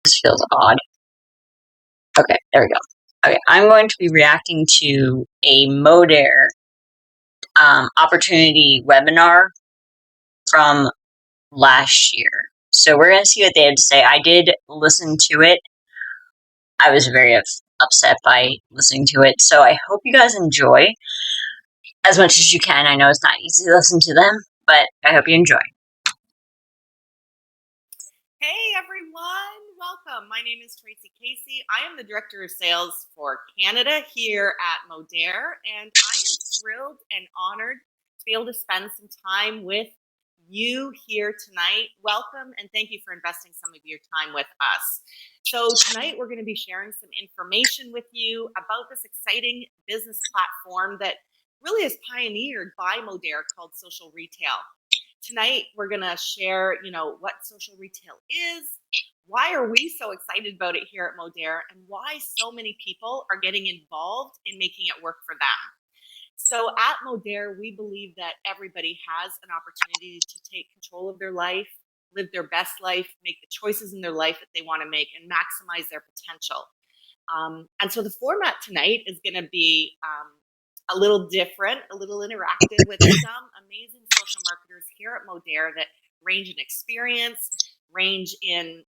This feels odd. Okay, there we go. Okay, I'm going to be reacting to a Modere opportunity webinar from last year. So we're going to see what they had to say. I did listen to it. I was very upset by listening to it. So I hope you guys enjoy as much as you can. I know it's not easy to listen to them, but I hope you enjoy. Hey everyone, welcome. My name is Tracy Casey. I am the Director of Sales for Canada here at Modere, and I am thrilled and honored to be able to spend some time with you here tonight. Welcome and thank you for investing some of your time with us. So tonight we're going to be sharing some information with you about this exciting business platform that really is pioneered by Modere called social retail. Tonight, we're going to share, what social retail is, why are we so excited about it here at Modere, and why so many people are getting involved in making it work for them. So at Modere, we believe that everybody has an opportunity to take control of their life, live their best life, make the choices in their life that they want to make, and maximize their potential. And so the format tonight is going to be a little different, a little interactive with some amazing social marketers here at Modere that range in experience, range in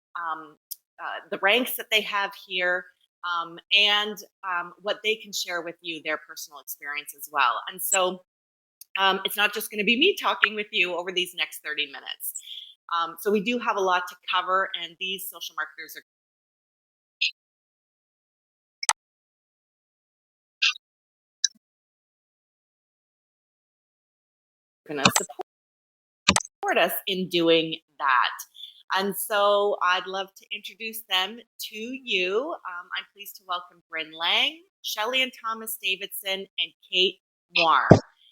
the ranks that they have here, and what they can share with you, their personal experience as well. And so it's not just going to be me talking with you over these next 30 minutes. So we do have a lot to cover, and these social marketers are going to support us in doing that. And so I'd love to introduce them to you. I'm pleased to welcome Bryn, Shelley and Thomas Davidson, and Kate Moore.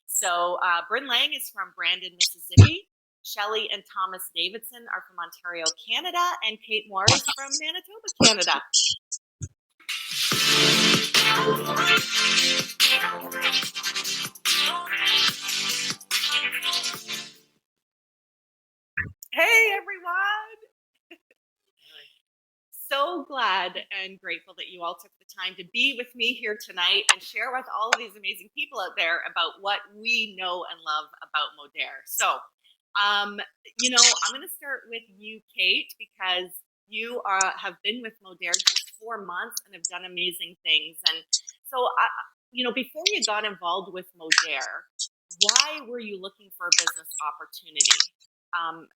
So Bryn is from Brandon, Mississippi. Shelley and Thomas Davidson are from Ontario, Canada, and Kate Moore is from Manitoba, Canada. Hey everyone! So glad and grateful that you all took the time to be with me here tonight and share with all of these amazing people out there about what we know and love about Modere. So, I'm going to start with you, Kate, because you have been with Modere just 4 months and have done amazing things. And so, before you got involved with Modere, why were you looking for a business opportunity?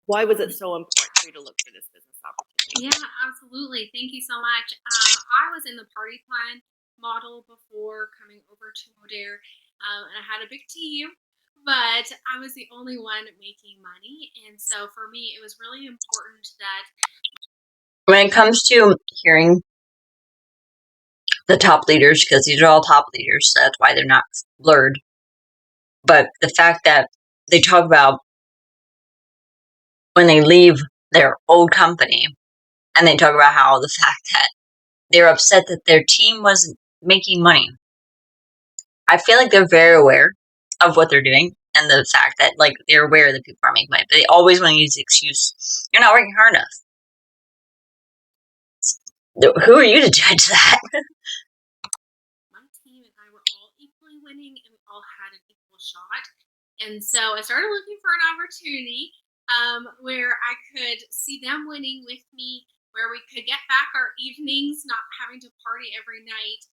Why was it so important for you to look for this business opportunity? Yeah, absolutely. Thank you so much. I was in the party plan model before coming over to Modere, and I had a big team, but I was the only one making money. And so for me, it was really important that when it comes to hearing the top leaders, because these are all top leaders, so that's why they're not blurred. But the fact that they talk about when they leave their old company, and they talk about how the fact that they're upset that their team wasn't making money. I feel like they're very aware of what they're doing, and the fact that they're aware that people are making money, but they always want to use the excuse, "You're not working hard enough." Who are you to judge that? my team and I were all equally winning, and we all had an equal shot. And so I started looking for an opportunity where I could see them winning with me, where we could get back our evenings, not having to party every night.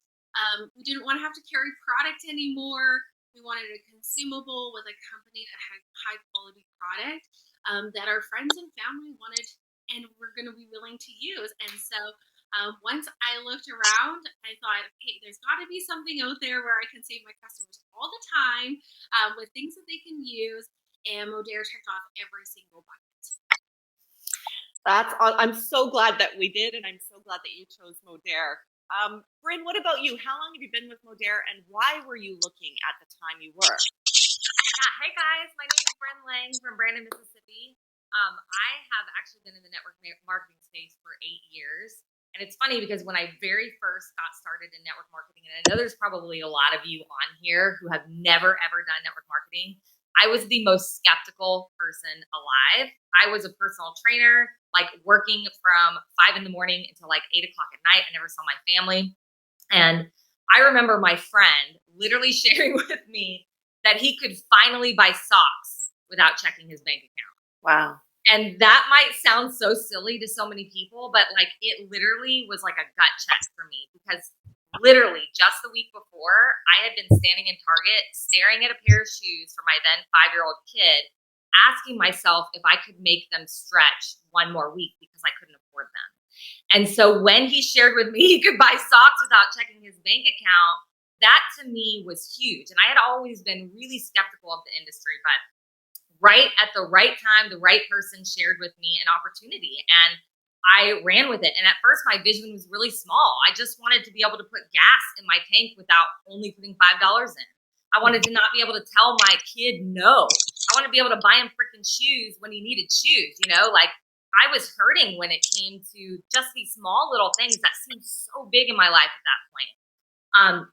We didn't want to have to carry product anymore. We wanted a consumable with a company that had high quality product that our friends and family wanted and were going to be willing to use. And so once I looked around, I thought, okay, there's got to be something out there where I can save my customers all the time with things that they can use. And Modere checked off every single bucket. I'm so glad that we did, and I'm so glad that you chose Modere. Bryn, what about you? How long have you been with Modere, and why were you looking at the time you were? Yeah, hey guys, my name is Bryn from Brandon, Mississippi. I have actually been in the network marketing space for 8 years. And it's funny because when I very first got started in network marketing, and I know there's probably a lot of you on here who have never, ever done network marketing, I was the most skeptical person alive. I was a personal trainer, like working from 5 a.m. until like 8 o'clock at night. I never saw my family. And I remember my friend literally sharing with me that he could finally buy socks without checking his bank account. Wow. And that might sound so silly to so many people, but like it literally was like a gut check for me, because literally just the week before, I had been standing in Target staring at a pair of shoes for my then 5-year-old kid, asking myself if I could make them stretch one more week because I couldn't afford them. And so when he shared with me he could buy socks without checking his bank account, that to me was huge. And I had always been really skeptical of the industry, but right at the right time, the right person shared with me an opportunity, and I ran with it. And at first my vision was really small. I just wanted to be able to put gas in my tank without only putting $5 in. I wanted to not be able to tell my kid no. I want to be able to buy him freaking shoes when he needed shoes, like I was hurting when it came to just these small little things that seemed so big in my life at that point.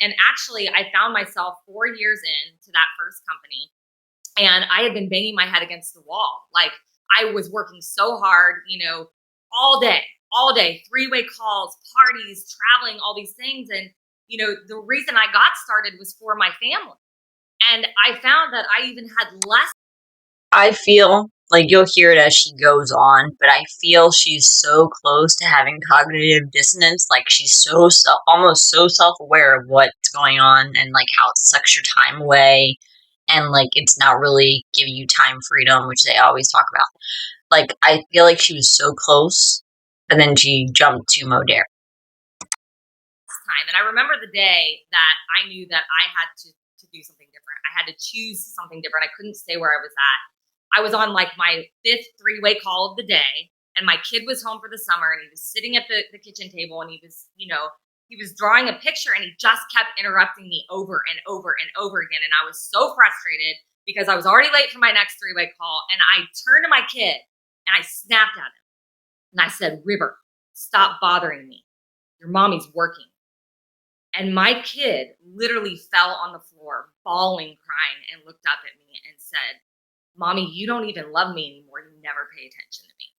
And actually I found myself 4 years into that first company, and I had been banging my head against the wall. Like I was working so hard, all day, 3-way calls, parties, traveling, all these things. And, the reason I got started was for my family. And I found that I even had less. I feel like you'll hear it as she goes on, but I feel she's so close to having cognitive dissonance. Like she's almost so self-aware of what's going on and like how it sucks your time away. And like it's not really giving you time freedom, which they always talk about. Like I feel like she was so close, and then she jumped to Modere. Time. And I remember the day that I knew that I had to do something different. I had to choose something different. I couldn't stay where I was at. I was on like my 5th 3-way call of the day, and my kid was home for the summer, and he was sitting at the kitchen table, and he was, he was drawing a picture, and he just kept interrupting me over and over and over again. And I was so frustrated because I was already late for my next 3-way call. And I turned to my kid and I snapped at him. And I said, "River, stop bothering me. Your mommy's working." And my kid literally fell on the floor, bawling, crying, and looked up at me and said, "Mommy, you don't even love me anymore. You never pay attention to me."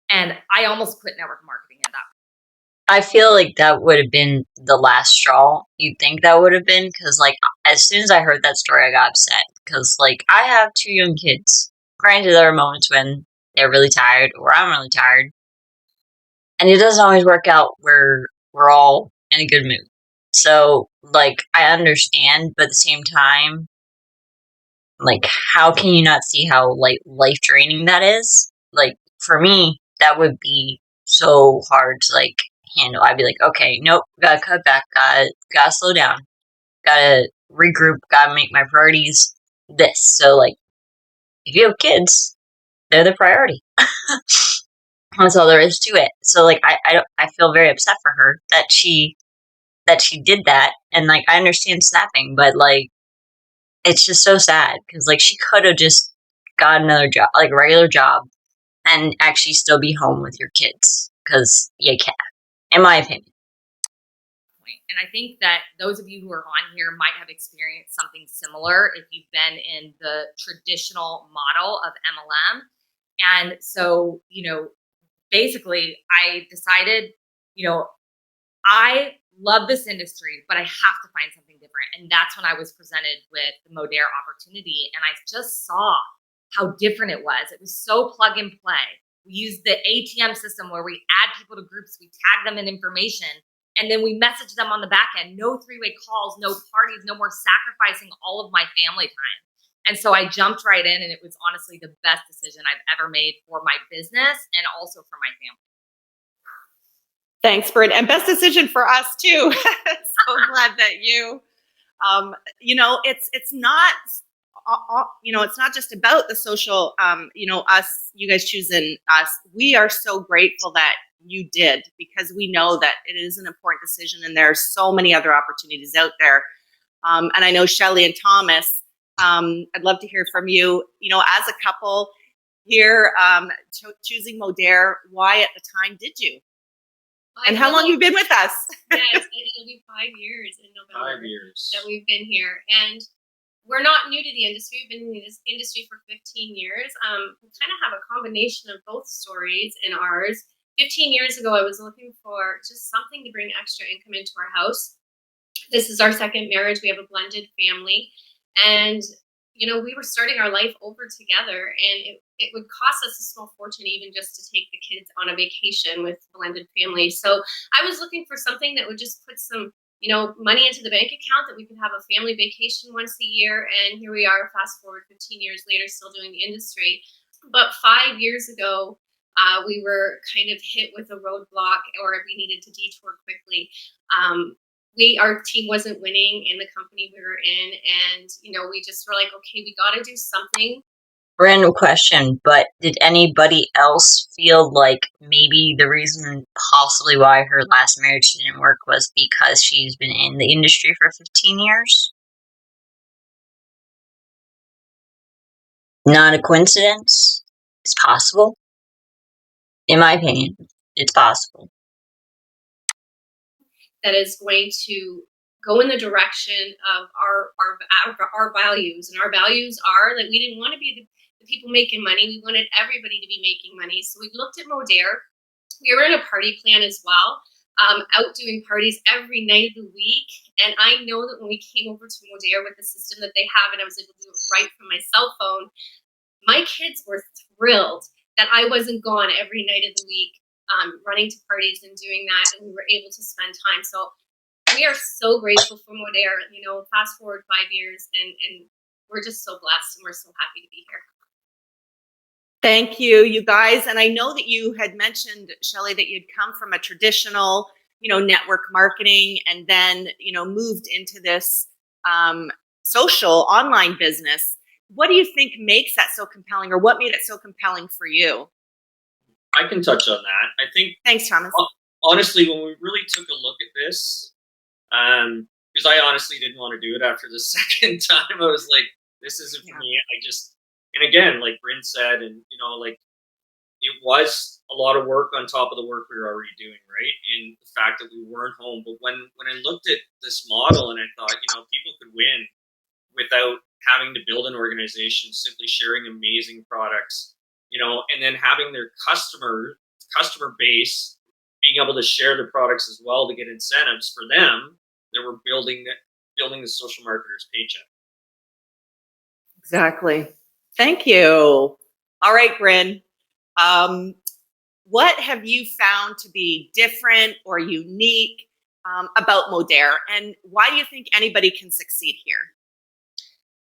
And I almost quit network marketing at that point. I feel like that would have been the last straw. You'd think that would have been, because like as soon as I heard that story, I got upset because like I have 2 young kids. Granted, there are moments when they're really tired or I'm really tired, and it doesn't always work out where we're all in a good mood. So like I understand, but at the same time, like how can you not see how like life draining that is? Like for me, that would be so hard to like handle. I'd be like, okay, nope, gotta cut back, gotta slow down, gotta regroup, gotta make my priorities this. So like if you have kids, they're the priority. That's all there is to it. So like I feel very upset for her that she did that, and like I understand snapping, but like it's just so sad because like she could have just got another job, like a regular job, and actually still be home with your kids, because you can, in my opinion. And I think that those of you who are on here might have experienced something similar if you've been in the traditional model of MLM. And so, basically I decided, I love this industry, but I have to find something different. And that's when I was presented with the Modere opportunity. And I just saw how different it was. It was so plug and play. We used the ATM system where we add people to groups, we tag them in information, and then we message them on the back end. No 3-way calls, no parties, no more sacrificing all of my family time. And so I jumped right in, and it was honestly the best decision I've ever made for my business and also for my family. Thanks, Bryn. And best decision for us too. So glad that you, it's not, it's not just about the social, us, you guys choosing us. We are so grateful that you did, because we know that it is an important decision, and there are so many other opportunities out there. And I know Shelley and Thomas, I'd love to hear from you, as a couple here, choosing Modere, why at the time did you? And how long you've been with us? Yes, it'll be 5 years in November. 5 years. That we've been here. And we're not new to the industry. We've been in this industry for 15 years. We kind of have a combination of both stories in ours. 15 years ago, I was looking for just something to bring extra income into our house. This is our second marriage. We have a blended family. And, we were starting our life over together, and it would cost us a small fortune even just to take the kids on a vacation with blended family. So I was looking for something that would just put some money into the bank account, that we could have a family vacation once a year. And here we are, fast forward 15 years later, still doing the industry. But 5 years ago, we were kind of hit with a roadblock, or we needed to detour quickly. Our team wasn't winning in the company we were in. And, we just were like, okay, we got to do something. Random question, but did anybody else feel like maybe the reason possibly why her last marriage didn't work was because she's been in the industry for 15 years? Not a coincidence. It's possible. In my opinion, it's possible. That is going to go in the direction of our values. And our values are that we didn't want to be the people making money. We wanted everybody to be making money. So we looked at Modere. We were in a party plan as well, out doing parties every night of the week. And I know that when we came over to Modere with the system that they have, and I was able to do it right from my cell phone, my kids were thrilled that I wasn't gone every night of the week, running to parties and doing that, and we were able to spend time. So we are so grateful for Modere. Fast forward 5 years, and we're just so blessed, and we're so happy to be here. Thank you, you guys. And I know that you had mentioned, Shelley, that you'd come from a traditional, network marketing, and then, moved into this social online business. What do you think makes that so compelling, or what made it so compelling for you? I can touch on that. I think. Thanks, Thomas. Honestly, when we really took a look at this, because I honestly didn't want to do it after the second time, I was like, this isn't for me. And again, like Bryn said, and it was a lot of work on top of the work we were already doing, right? And the fact that we weren't home. But when I looked at this model, and I thought, people could win without having to build an organization, simply sharing amazing products, and then having their customer base being able to share the products as well to get incentives for them, that we're building the social marketer's paycheck. Exactly. Thank you. All right, Bryn. What have you found to be different or unique about Modere, and why do you think anybody can succeed here?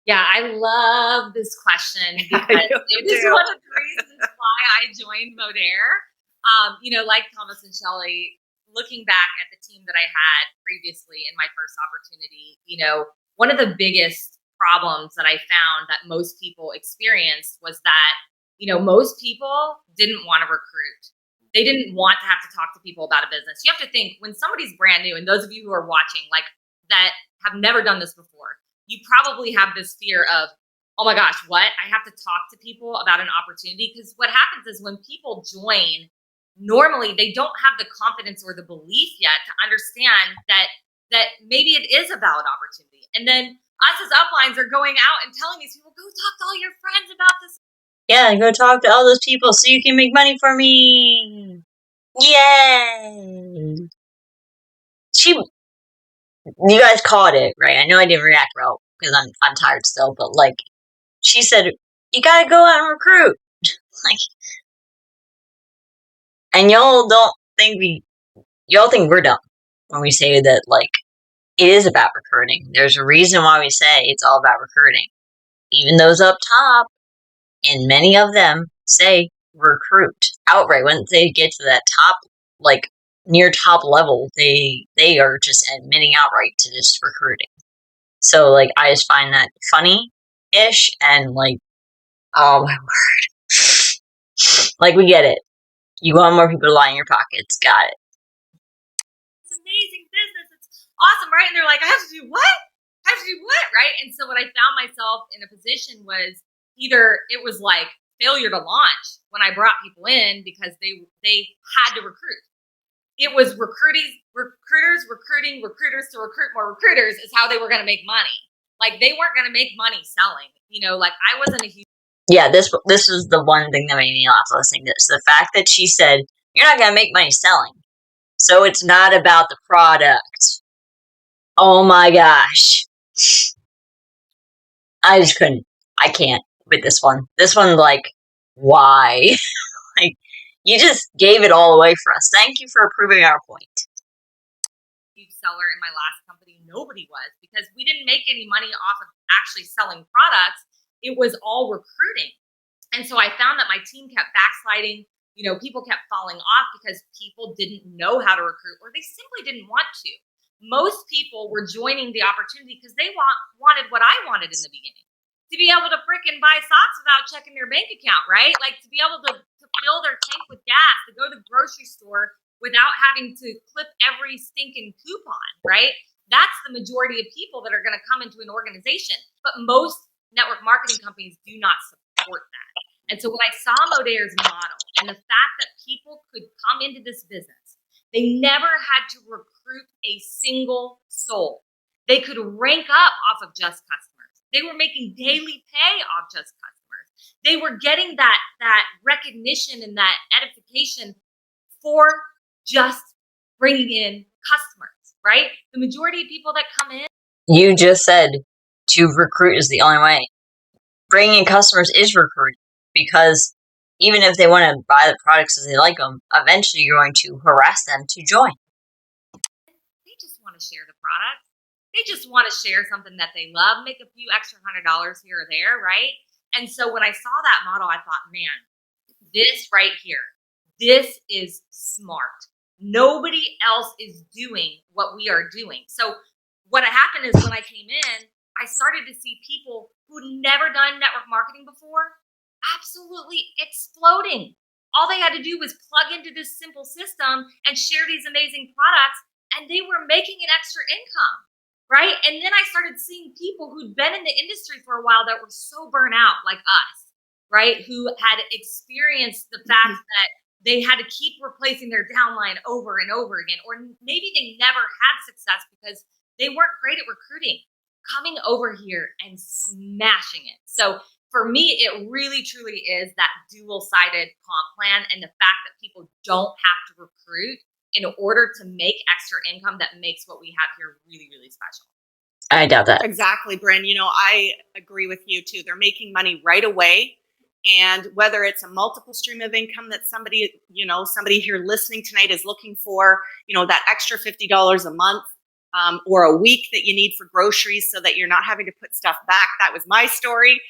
Yeah, I love this question because it is one of the reasons why I joined Modere. Like Thomas and Shelley, looking back at the team that I had previously in my first opportunity, one of the biggest problems that I found that most people experienced was that, most people didn't want to recruit. They didn't want to have to talk to people about a business. You have to think, when somebody's brand new, and those of you who are watching, that have never done this before, you probably have this fear of, oh my gosh, what? I have to talk to people about an opportunity. Because what happens is when people join, normally they don't have the confidence or the belief yet to understand that maybe it is a valid opportunity. And then us as uplines are going out and telling these people, go talk to all your friends about this. Yeah, go talk to all those people so you can make money for me. Yay! You guys caught it, right? I know I didn't react well because I'm tired still, but she said, you gotta go out and recruit. And y'all think we're dumb when we say that, it is about recruiting. There's a reason why we say it's all about recruiting. Even those up top, and many of them say recruit outright. When they get to that top, near top level, they are just admitting outright to just recruiting. So, I just find that funny-ish, and, oh my word. We get it. You want more people to lie in your pockets. Got it. It's amazing business. It's awesome, right? And they're like, I have to do what? Right? And so what I found myself in a position was either it was failure to launch when I brought people in because they had to recruit. It was recruiters to recruit more recruiters is how they were going to make money. Like, they weren't going to make money selling. You know, like, I wasn't a huge... Yeah, this is the one thing that made me laugh listening to this. The fact that she said, you're not going to make money selling. So it's not about the product. Oh my gosh. I just couldn't. I can't with this one. This one, like, why? Like, you just gave it all away for us. Thank you for proving our point. Huge seller in my last company. Nobody was, because we didn't make any money off of actually selling products. It was all recruiting. And so I found that my team kept backsliding. You know, people kept falling off because people didn't know how to recruit, or they simply didn't want to. Most people were joining the opportunity because they wanted what I wanted in the beginning. To be able to frickin' buy socks without checking their bank account, right? Like, to be able to fill their tank with gas, to go to the grocery store without having to clip every stinking coupon, right? That's the majority of people that are going to come into an organization. But most network marketing companies do not support that. And so when I saw Modere's model and the fact that people could come into this business, they never had to recruit a single soul. They could rank up off of just customers. They were making daily pay off just customers. They were getting that recognition and that edification for just bringing in customers, right? The majority of people that come in... You just said to recruit is the only way. Bringing in customers is recruiting, because even if they want to buy the products because they like them, eventually you're going to harass them to join. They just want to share the product. They just want to share something that they love, make a few extra $100 here or there, right? And so when I saw that model, I thought, man, this right here, this is smart. Nobody else is doing what we are doing. So what happened is, when I came in, I started to see people who'd never done network marketing before absolutely exploding. All they had to do was plug into this simple system and share these amazing products, and they were making an extra income, right? And then I started seeing people who'd been in the industry for a while that were so burnt out, like us, right? Who had experienced the fact that they had to keep replacing their downline over and over again, or maybe they never had success because they weren't great at recruiting, coming over here and smashing it. So for me, it really truly is that dual-sided comp plan, and the fact that people don't have to recruit in order to make extra income that makes what we have here really, really special. I doubt that. Exactly, Bryn. You know, I agree with you too. They're making money right away. And whether it's a multiple stream of income that somebody here listening tonight is looking for, that extra $50 a month, or a week that you need for groceries so that you're not having to put stuff back. That was my story.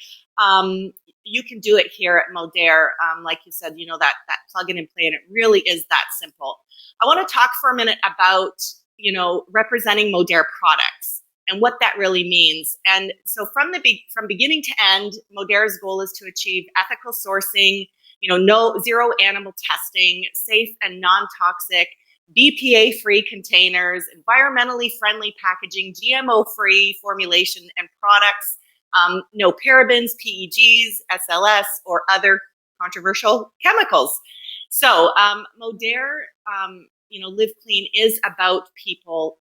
You can do it here at Modere. Like you said, that plug in and play, and it really is that simple. I want to talk for a minute about, representing Modere products and what that really means. And so from beginning to end, Modere's goal is to achieve ethical sourcing, zero animal testing, safe and non-toxic, BPA-free containers, environmentally friendly packaging, GMO-free formulation and products, no parabens, PEGs, SLS, or other controversial chemicals. So Modere, Live Clean is about people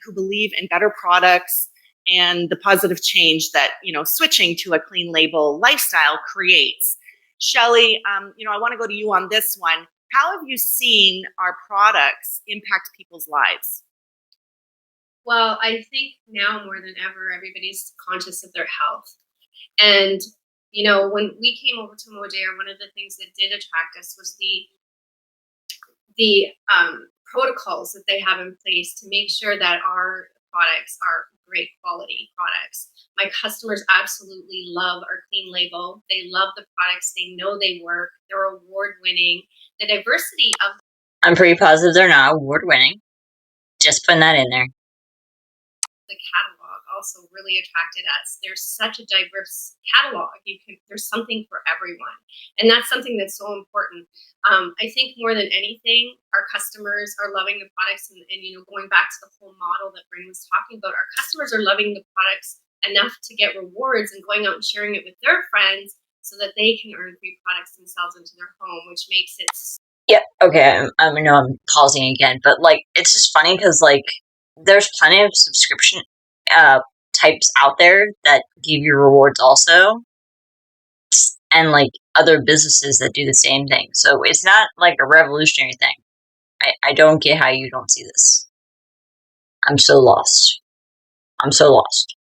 who believe in better products and the positive change that, switching to a clean label lifestyle creates. Shelley, I want to go to you on this one. How have you seen our products impact people's lives? Well, I think now more than ever, everybody's conscious of their health. And, when we came over to Modere, one of the things that did attract us was the protocols that they have in place to make sure that our products are great quality products. My customers absolutely love our clean label. They love the products. They know they work. They're award-winning. The diversity of... I'm pretty positive they're not award-winning. Just putting that in there. The catalog also really attracted us. There's such a diverse catalog. There's something for everyone. And that's something that's so important. I think more than anything, our customers are loving the products, and going back to the whole model that Bryn was talking about, our customers are loving the products enough to get rewards and going out and sharing it with their friends so that they can earn free products themselves into their home, which makes it... Yeah, okay, I know I'm pausing again, but, it's just funny because, there's plenty of subscription types out there that give you rewards also, and like other businesses that do the same thing. So it's not like a revolutionary thing. I don't get how you don't see this. I'm so lost. I'm so lost.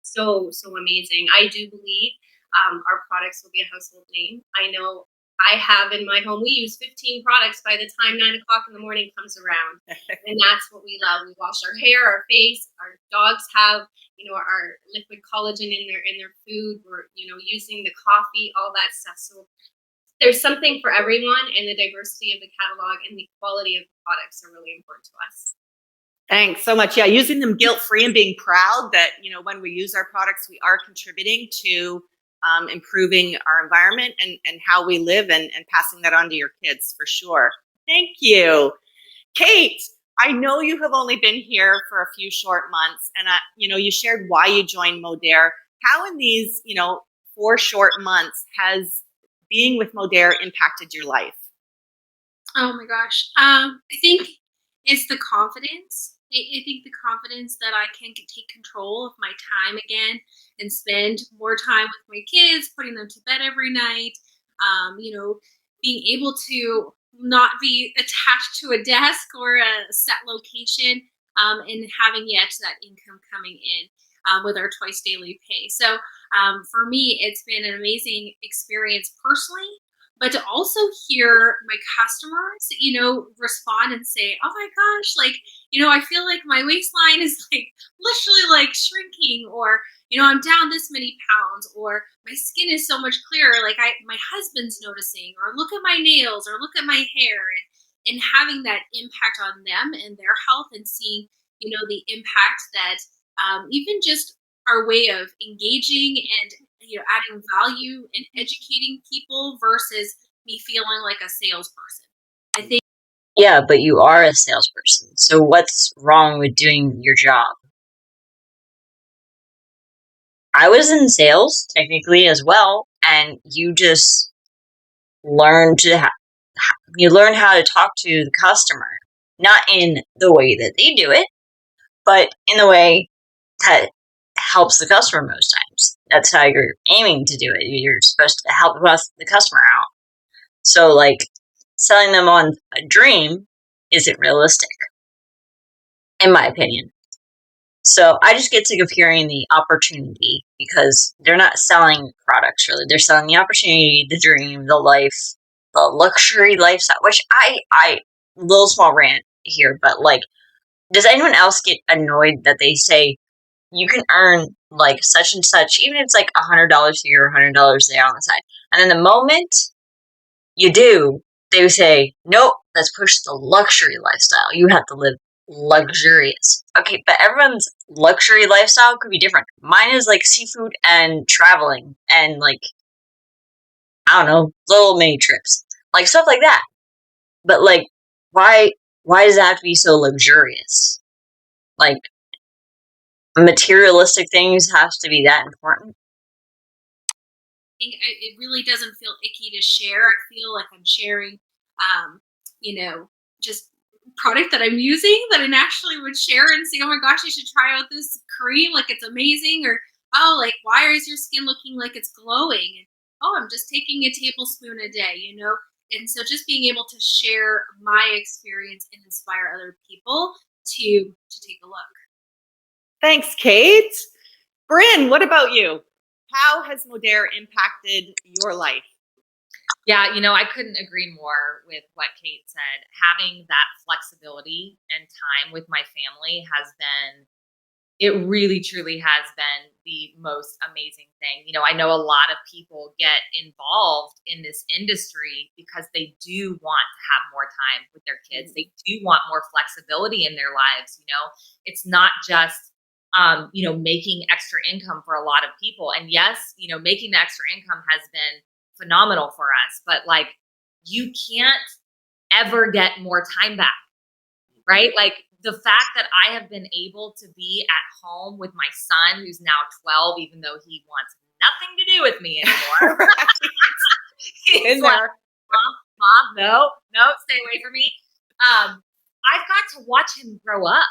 So amazing. I do believe our products will be a household name. I know I have in my home, we use 15 products by the time 9 o'clock in the morning comes around. And that's what we love. We wash our hair, our face, our dogs have, our liquid collagen in their food. We're, using the coffee, all that stuff. So there's something for everyone, and the diversity of the catalog and the quality of the products are really important to us. Thanks so much. Yeah, using them guilt-free and being proud that, when we use our products, we are contributing to improving our environment and how we live, and passing that on to your kids for sure. Thank you. Kate, I know you have only been here for a few short months, and you shared why you joined Modere. How in these, 4 short months has being with Modere impacted your life? Oh my gosh. I think it's the confidence. I think the confidence that I can take control of my time again and spend more time with my kids, putting them to bed every night, being able to not be attached to a desk or a set location, and having yet that income coming in with our twice daily pay. So for me, it's been an amazing experience personally, but to also hear my customers, respond and say, oh my gosh, I feel like my waistline is literally shrinking, or, I'm down this many pounds, or my skin is so much clearer. My husband's noticing, or look at my nails, or look at my hair, and having that impact on them and their health, and seeing, the impact that even just our way of engaging and adding value and educating people versus me feeling like a salesperson. I think. Yeah, but you are a salesperson. So what's wrong with doing your job? I was in sales technically as well, and you just learn you learn how to talk to the customer, not in the way that they do it, but in the way that helps the customer most times. That's how you're aiming to do it. You're supposed to help the customer out. So, selling them on a dream isn't realistic, in my opinion. So, I just get sick of hearing the opportunity, because they're not selling products, really. They're selling the opportunity, the dream, the life, the luxury lifestyle, which little small rant here, but does anyone else get annoyed that they say, you can earn such and such, even if it's $100 here, $100 there on the side. And then the moment you do, they say, nope, let's push the luxury lifestyle. You have to live luxurious. Okay, but everyone's luxury lifestyle could be different. Mine is seafood and traveling and I don't know, little mini trips. Stuff like that. But why does it have to be so luxurious? Materialistic things have to be that important? think it really doesn't feel icky to share. I feel like I'm sharing, just product that I'm using that I naturally would share and say, oh my gosh, you should try out this cream. It's amazing. Or, oh, why is your skin looking like it's glowing? And, oh, I'm just taking a tablespoon a day, And so just being able to share my experience and inspire other people to take a look. Thanks, Kate. Bryn, what about you? How has Modere impacted your life? Yeah, I couldn't agree more with what Kate said. Having that flexibility and time with my family it really truly has been the most amazing thing. I know a lot of people get involved in this industry because they do want to have more time with their kids. They do want more flexibility in their lives. It's not just making extra income for a lot of people. And yes, making the extra income has been phenomenal for us, but you can't ever get more time back, right? The fact that I have been able to be at home with my son, who's now 12, even though he wants nothing to do with me anymore. He's like, Mom, no, stay away from me. I've got to watch him grow up.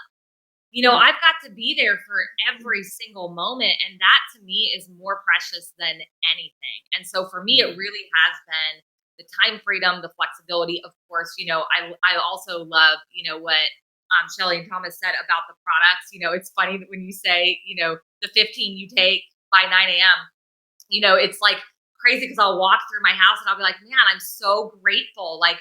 I've got to be there for every single moment. And that to me is more precious than anything. And so for me, it really has been the time freedom, the flexibility. Of course, I also love, what Shelley and Thomas said about the products. It's funny that when you say, the 15 you take by 9 a.m., it's like crazy because I'll walk through my house and I'll be like, man, I'm so grateful. Like,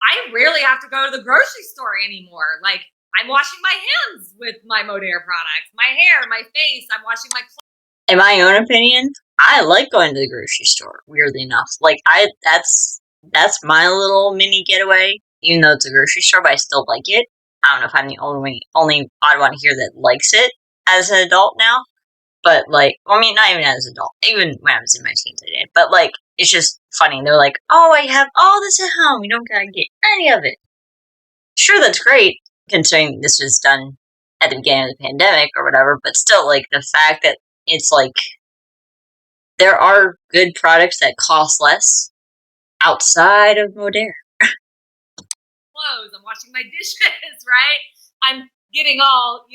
I rarely have to go to the grocery store anymore. Like, I'm washing my hands with my Modere products, my hair, my face. I'm washing my clothes. In my own opinion, I like going to the grocery store, weirdly enough. Like, that's my little mini getaway, even though it's a grocery store, but I still like it. I don't know if I'm the only odd one here that likes it as an adult now. But, like, I mean, not even as an adult. Even when I was in my teens, I did. But, like, it's just funny. They're like, oh, I have all this at home. You don't gotta get any of it. Sure, that's great, considering this was done at the beginning of the pandemic or whatever. But still, like, the fact that it's, like, there are good products that cost less outside of Modere. Clothes. I'm washing my dishes, right? I'm getting all,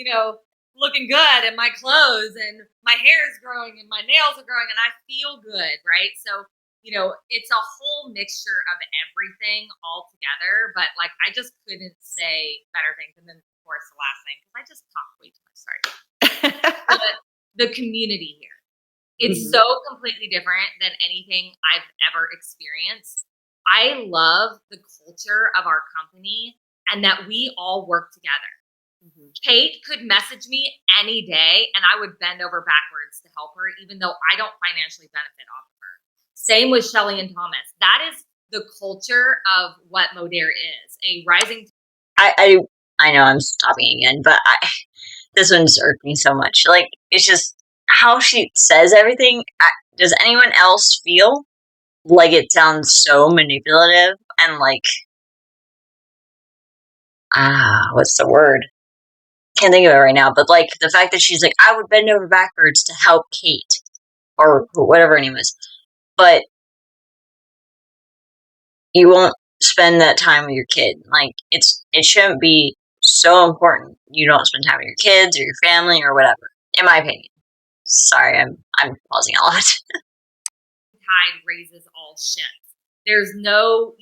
looking good in my clothes and my hair is growing and my nails are growing and I feel good, right? So, it's a whole mixture of everything all together. But like, I just couldn't say better things. And then, of course, the last thing, because I just talked way too much. Sorry. the community here. It's so completely different than anything I've ever experienced. I love the culture of our company and that we all work together. Kate could message me any day and I would bend over backwards to help her, even though I don't financially benefit off of her. Same with Shelley and Thomas. That is the culture of what Modere is. A rising. I know I'm stopping again, but this one's irked me so much. Like, it's just how she says everything. Does anyone else feel like it sounds so manipulative and like, what's the word? Can't think of it right now, but like the fact that she's like, I would bend over backwards to help Kate or whatever her name is, but you won't spend that time with your kid. Like, it shouldn't be so important you don't spend time with your kids or your family or whatever, in my opinion. Sorry, I'm pausing a lot. Tide raises all ships. There's no,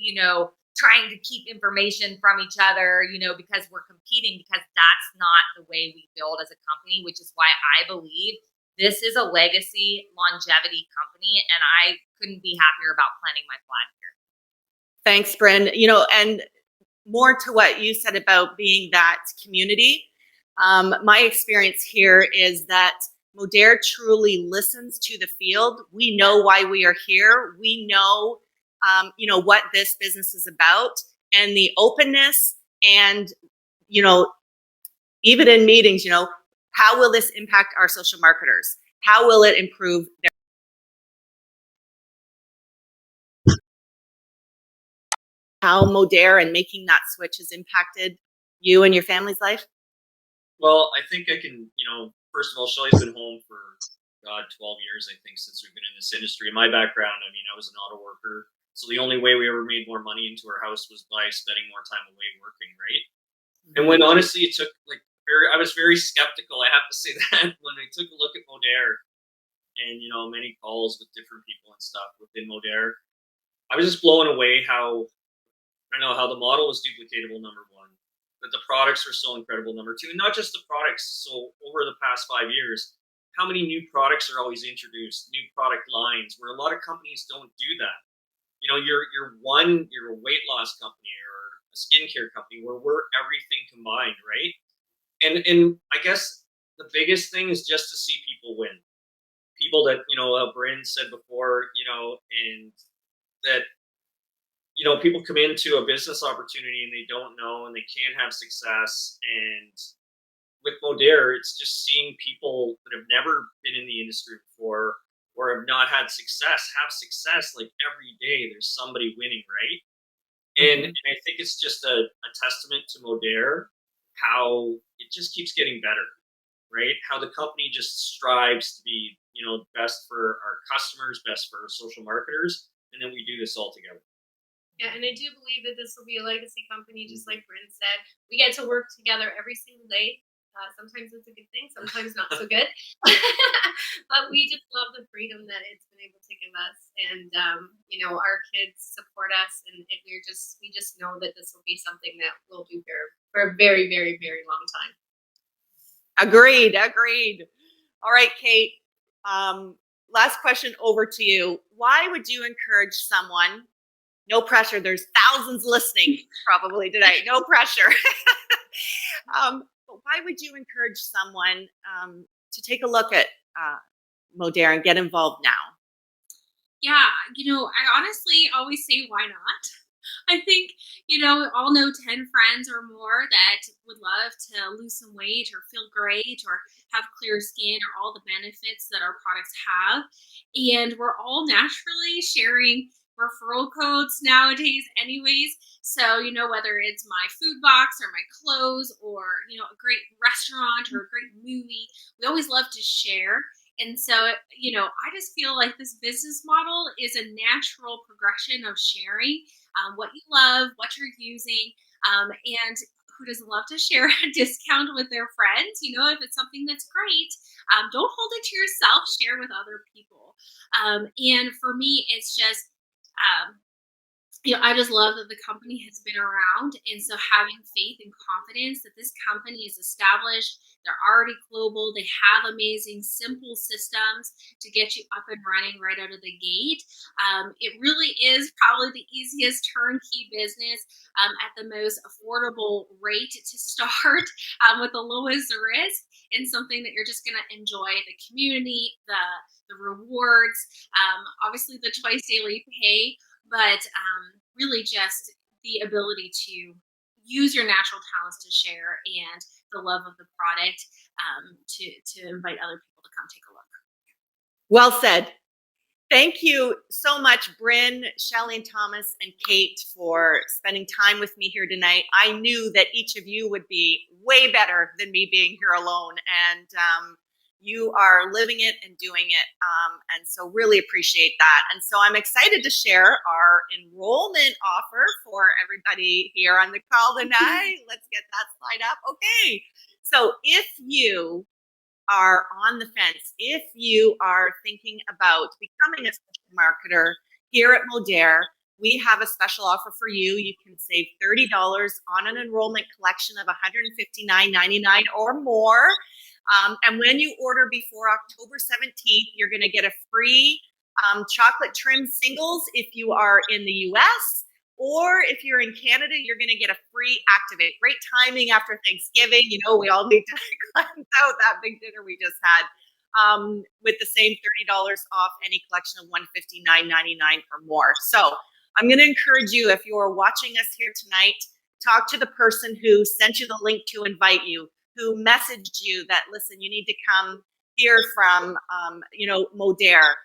trying to keep information from each other, because we're competing, because that's not the way we build as a company, which is why I believe this is a legacy longevity company, and I couldn't be happier about planting my flag here. Thanks, Bryn. And more to what you said about being that community, my experience here is that Modere truly listens to the field. We know why we are here. We know, what this business is about, and the openness and, even in meetings, how will this impact our social marketers? How will it improve their how Modere and making that switch has impacted you and your family's life? Well, I think I can, first of all, Shelley's been home for, 12 years, I think, since we've been in this industry. My background, I was an auto worker. So the only way we ever made more money into our house was by spending more time away working, right? And when honestly it took, I was very skeptical, I have to say that, when I took a look at Modere and, many calls with different people and stuff within Modere, I was just blown away how the model was duplicatable, number one, that the products are so incredible, number two, and not just the products. So over the past 5 years, how many new products are always introduced, new product lines, where a lot of companies don't do that. You're a weight loss company or a skincare company where we're everything combined, right? And I guess the biggest thing is just to see people win. People that, Bryn said before, and that, people come into a business opportunity and they don't know and they can't have success. And with Modere, it's just seeing people that have never been in the industry before or have not had success have success. Like, every day there's somebody winning, right? And I think it's just a testament to Modere, how it just keeps getting better, right? How the company just strives to be, best for our customers, best for our social marketers, and then we do this all together. Yeah, and I do believe that this will be a legacy company, just like Bryn said. We get to work together every single day. Sometimes it's a good thing, sometimes not so good. But we just love the freedom that it's been able to give us, and our kids support us, and we just know that this will be something that we'll do for a very, very, very long time. Agreed. All right, Kate. Last question over to you. Why would you encourage someone? No pressure. There's thousands listening probably today. No pressure. But why would you encourage someone to take a look at Modere and get involved now? Yeah, I honestly always say, why not? I think, we all know 10 friends or more that would love to lose some weight or feel great or have clear skin or all the benefits that our products have. And we're all naturally sharing referral codes nowadays anyways. So, whether it's my food box or my clothes or, a great restaurant or a great movie, we always love to share. And so, I just feel like this business model is a natural progression of sharing what you love, what you're using, and who doesn't love to share a discount with their friends? If it's something that's great, don't hold it to yourself, share with other people. And for me, it's just, I just love that the company has been around. And so having faith and confidence that this company is established, they're already global, they have amazing, simple systems to get you up and running right out of the gate. It really is probably the easiest turnkey business at the most affordable rate to start with the lowest risk, and something that you're just going to enjoy the community, the rewards, obviously the twice daily pay, but really just the ability to use your natural talents to share and the love of the product to invite other people to come take a look. Well said. Thank you so much, Bryn, Shelley and Thomas, and Kate, for spending time with me here tonight. I knew that each of you would be way better than me being here alone, and you are living it and doing it, and so really appreciate that. And so I'm excited to share our enrollment offer for everybody here on the call tonight. Let's get that slide up. Okay, so if you are on the fence, if you are thinking about becoming a social marketer here at Modere, we have a special offer for you. You can save $30 on an enrollment collection of $159.99 or more. And when you order before October 17th, you're going to get a free chocolate trim singles if you are in the US. Or if you're in Canada, you're going to get a free Activate. Great timing after Thanksgiving. We all need to cleanse out that big dinner we just had with the same $30 off any collection of $159.99 or more. So I'm going to encourage you, if you're watching us here tonight, talk to the person who sent you the link to invite you, who messaged you that, listen, you need to come hear from, Modere.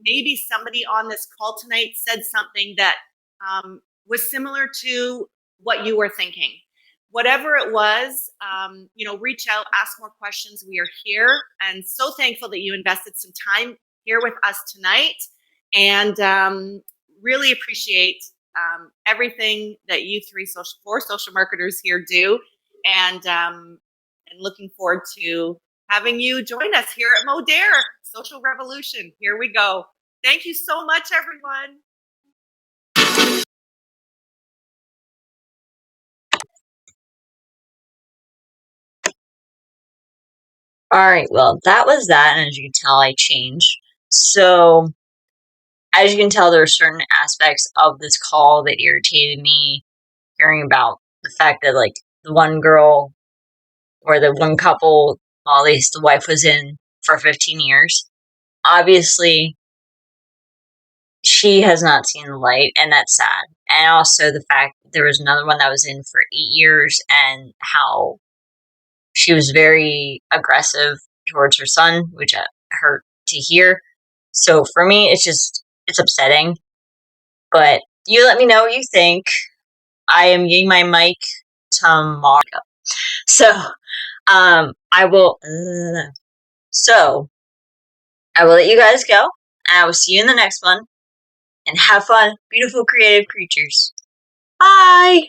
Maybe somebody on this call tonight said something that was similar to what you were thinking. Whatever it was, reach out, ask more questions. We are here, and so thankful that you invested some time here with us tonight, and really appreciate everything that you three social marketers here do, and looking forward to having you join us here at Modere Social Revolution. Here we go. Thank you so much, everyone. Alright, well, that was that, and as you can tell, I changed. So, as you can tell, there are certain aspects of this call that irritated me, hearing about the fact that, like, the one girl, or the one couple, well, at least the wife was in for 15 years. Obviously, she has not seen the light, and that's sad. And also the fact that there was another one that was in for 8 years, and how she was very aggressive towards her son, which hurt to hear. So for me, it's upsetting. But you let me know what you think. I am getting my mic tomorrow. So, I will let you guys go. And I will see you in the next one. And have fun, beautiful creative creatures. Bye!